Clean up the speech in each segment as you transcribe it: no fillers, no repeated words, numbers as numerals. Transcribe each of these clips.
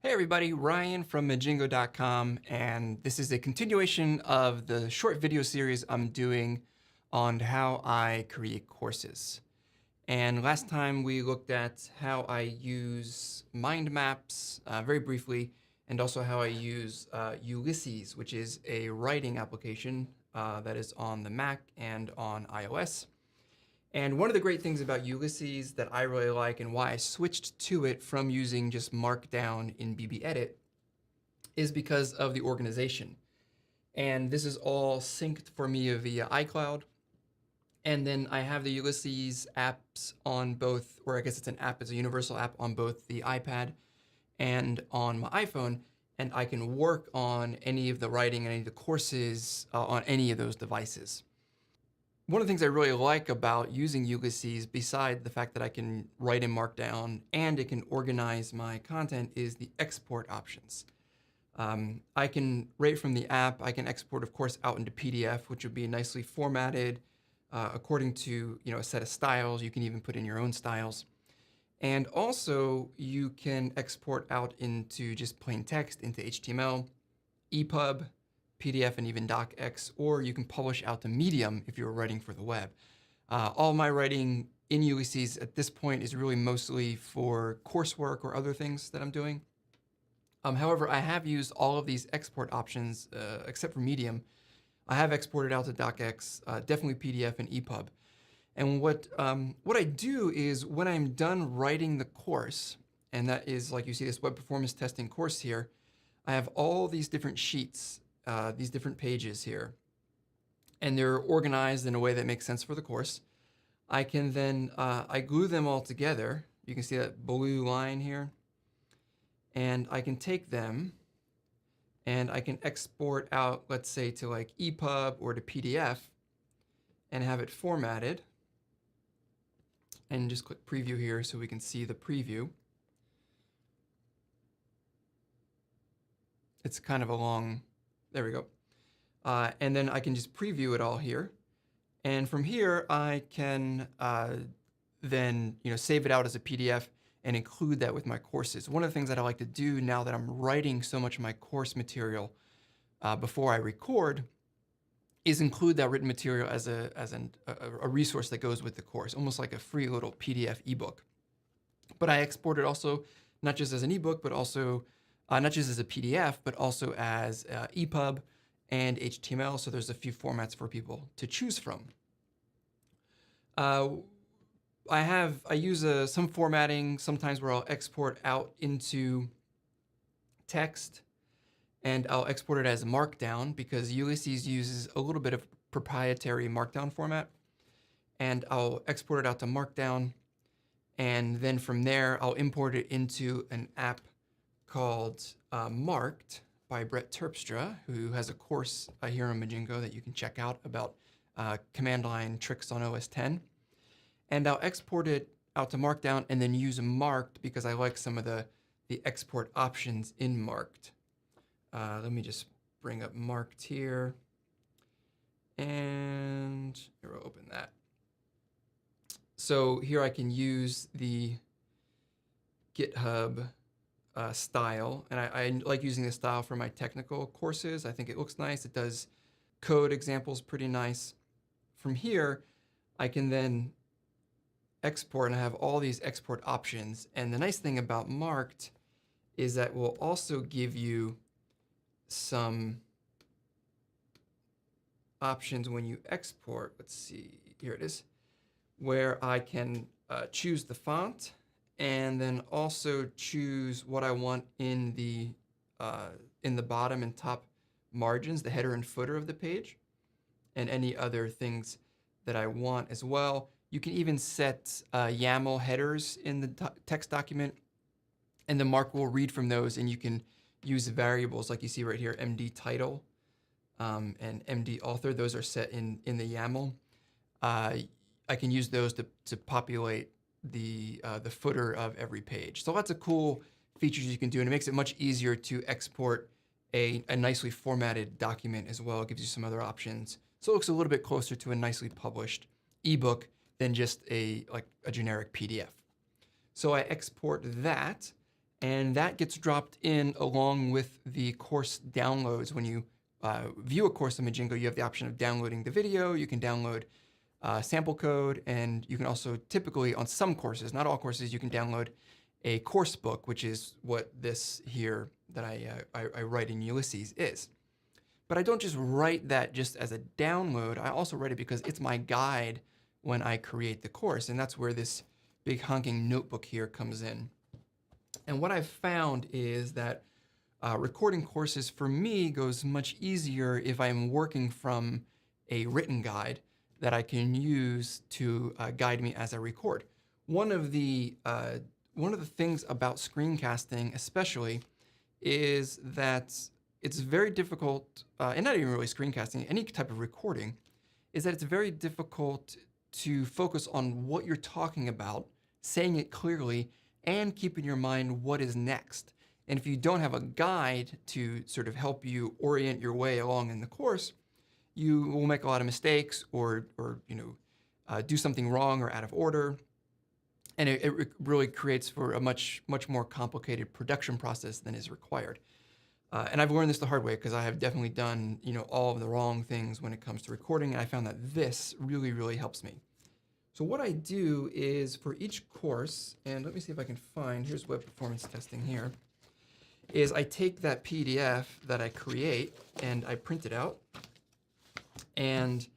Hey everybody, Ryan from Majingo.com, and this is a continuation of the short video series I'm doing on how I create courses. And last time we looked at how I use mind maps very briefly, and also how I use Ulysses, which is a writing application that is on the Mac and on iOS. And one of the great things about Ulysses that I really like and why I switched to it from using just Markdown in BBEdit is because of the organization. And this is all synced for me via iCloud. And then I have the Ulysses apps on both, or I guess it's an app, it's a universal app on both the iPad and on my iPhone. And I can work on any of the writing, any of the courses on any of those devices. One of the things I really like about using Ulysses, beside the fact that I can write in Markdown and it can organize my content, is the export options. I can, right from the app, I can export, of course, out into PDF, which would be nicely formatted according to a set of styles. You can even put in your own styles. And also, you can export out into just plain text, into HTML, EPUB, PDF, and even DocX, or you can publish out to Medium if you're writing for the web. All my writing in Ulysses at this point is really mostly for coursework or other things that I'm doing. However, I have used all of these export options, except for Medium. I have exported out to DocX, definitely PDF and EPUB. And what I do is when I'm done writing the course, and that is, like you see this web performance testing course here, I have all these different sheets, these different pages here, and they're organized in a way that makes sense for the course. I can then, I glue them all together. You can see that blue line here. And I can take them and I can export out, let's say, to like EPUB or to PDF and have it formatted. And just click preview here so we can see the preview. It's kind of a long, there we go. And then I can just preview it all here. And from here, I can then save it out as a PDF and include that with my courses. One of the things that I like to do now that I'm writing so much of my course material before I record is include that written material as a resource that goes with the course, almost like a free little PDF ebook. But I export it also not just as an ebook, but also not just as a PDF, but also as EPUB and HTML. So there's a few formats for people to choose from. I use some formatting sometimes where I'll export out into text, and I'll export it as Markdown because Ulysses uses a little bit of proprietary Markdown format. And I'll export it out to Markdown, and then from there I'll import it into an app called Marked by Brett Terpstra, who has a course here on Majingo that you can check out about command line tricks on OS X. And I'll export it out to Markdown and then use Marked because I like some of the export options in Marked. Let me just bring up Marked here. And here, we'll open that. So here I can use the GitHub style, and I like using this style for my technical courses. I think it looks nice. It does code examples pretty nice. From here, I can then export, and I have all these export options. And the nice thing about Marked is that we'll also give you some options when you export. Let's see, here it is, where I can choose the font and then also choose what I want in the bottom and top margins, the header and footer of the page, and any other things that I want as well. You can even set YAML headers in the text document, and the Mark will read from those, and you can use variables like you see right here, MD title and MD author. Those are set in the YAML. I can use those to populate the footer of every page. So lots of cool features you can do, and it makes it much easier to export a nicely formatted document as well. It gives you some other options. So it looks a little bit closer to a nicely published ebook than just a generic PDF. So I export that, And that gets dropped in along with the course downloads. When you view a course on Majingo, you have the option of downloading the video. You can download sample code, and you can also typically, on some courses, not all courses, you can download a course book, which is what this here that I write in Ulysses is. But I don't just write that just as a download. I also write it because it's my guide when I create the course, and that's where this big honking notebook here comes in. And what I've found is that recording courses for me goes much easier if I'm working from a written guide that I can use to guide me as I record. One of the things about screencasting especially is that it's very difficult, and not even really screencasting, any type of recording, is that it's very difficult to focus on what you're talking about, saying it clearly, and keep in your mind what is next. And if you don't have a guide to sort of help you orient your way along in the course, you will make a lot of mistakes or do something wrong or out of order. And it really creates for a much more complicated production process than is required. And I've learned this the hard way because I have definitely done all of the wrong things when it comes to recording, and I found that this really helps me. So what I do is for each course, and let me see if I can find, here's web performance testing here, is I take that PDF that I create and I print it out, and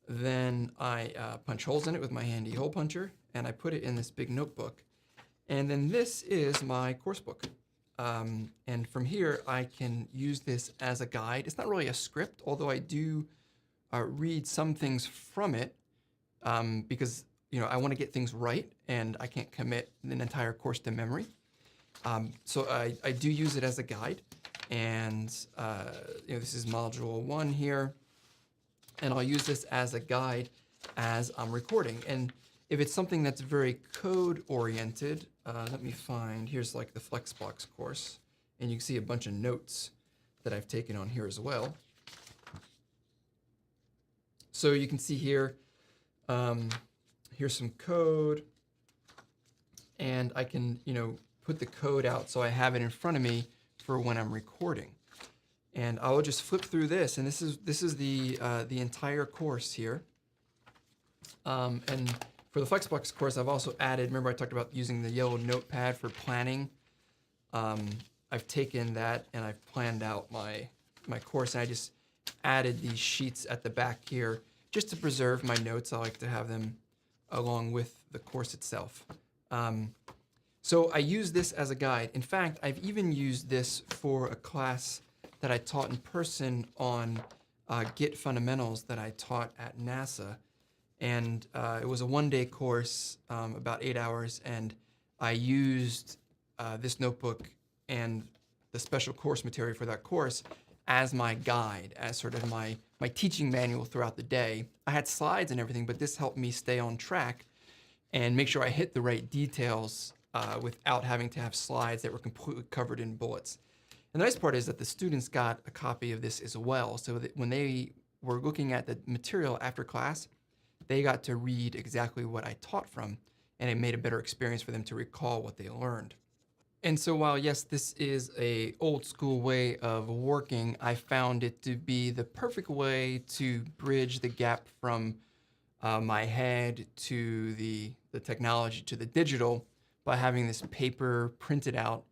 then I punch holes in it with my handy hole puncher, and I put it in this big notebook. And then this is my course book. And from here, I can use this as a guide. It's not really a script, although I do read some things from it because I want to get things right, and I can't commit an entire course to memory. So I do use it as a guide, and this is module 1 here, and I'll use this as a guide as I'm recording. And if it's something that's very code oriented, let me find, here's like the Flexbox course, and you can see a bunch of notes that I've taken on here as well. So you can see here, here's some code, and I can, put the code out so I have it in front of me for when I'm recording. And I will just flip through this, and this is the entire course here. And for the Flexbox course, I've also added, remember I talked about using the yellow notepad for planning. I've taken that and I've planned out my course, and I just added these sheets at the back here just to preserve my notes. I like to have them along with the course itself. So I use this as a guide. In fact, I've even used this for a class that I taught in person on Git fundamentals that I taught at NASA. And it was a one-day course, about 8 hours, and I used this notebook and the special course material for that course as my guide, as sort of my teaching manual throughout the day. I had slides and everything, but this helped me stay on track and make sure I hit the right details without having to have slides that were completely covered in bullets. And the nice part is that the students got a copy of this as well, so that when they were looking at the material after class, they got to read exactly what I taught from, and it made a better experience for them to recall what they learned. And so while, yes, this is an old school way of working, I found it to be the perfect way to bridge the gap from my head to the technology, to the digital, by having this paper printed out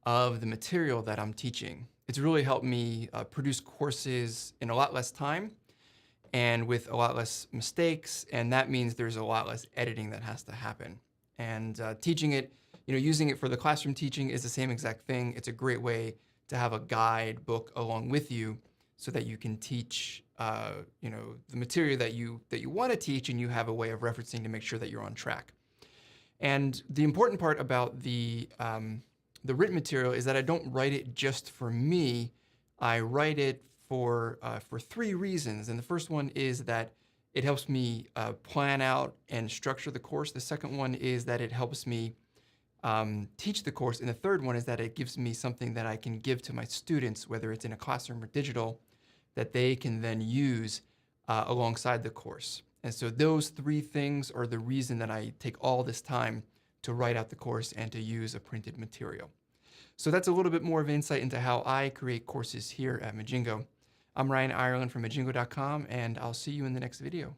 of the material that I'm teaching. It's really helped me produce courses in a lot less time and with a lot less mistakes, and that means there's a lot less editing that has to happen. And teaching it, using it for the classroom teaching is the same exact thing. It's a great way to have a guide book along with you so that you can teach the material that you want to teach, and you have a way of referencing to make sure that you're on track. And the important part about the written material is that I don't write it just for me. I write it for 3 reasons. And the first one is that it helps me plan out and structure the course. The second one is that it helps me teach the course. And the third one is that it gives me something that I can give to my students, whether it's in a classroom or digital, that they can then use alongside the course. And so those 3 things are the reason that I take all this time to write out the course and to use a printed material. So that's a little bit more of insight into how I create courses here at Majingo. I'm Ryan Ireland from Majingo.com, and I'll see you in the next video.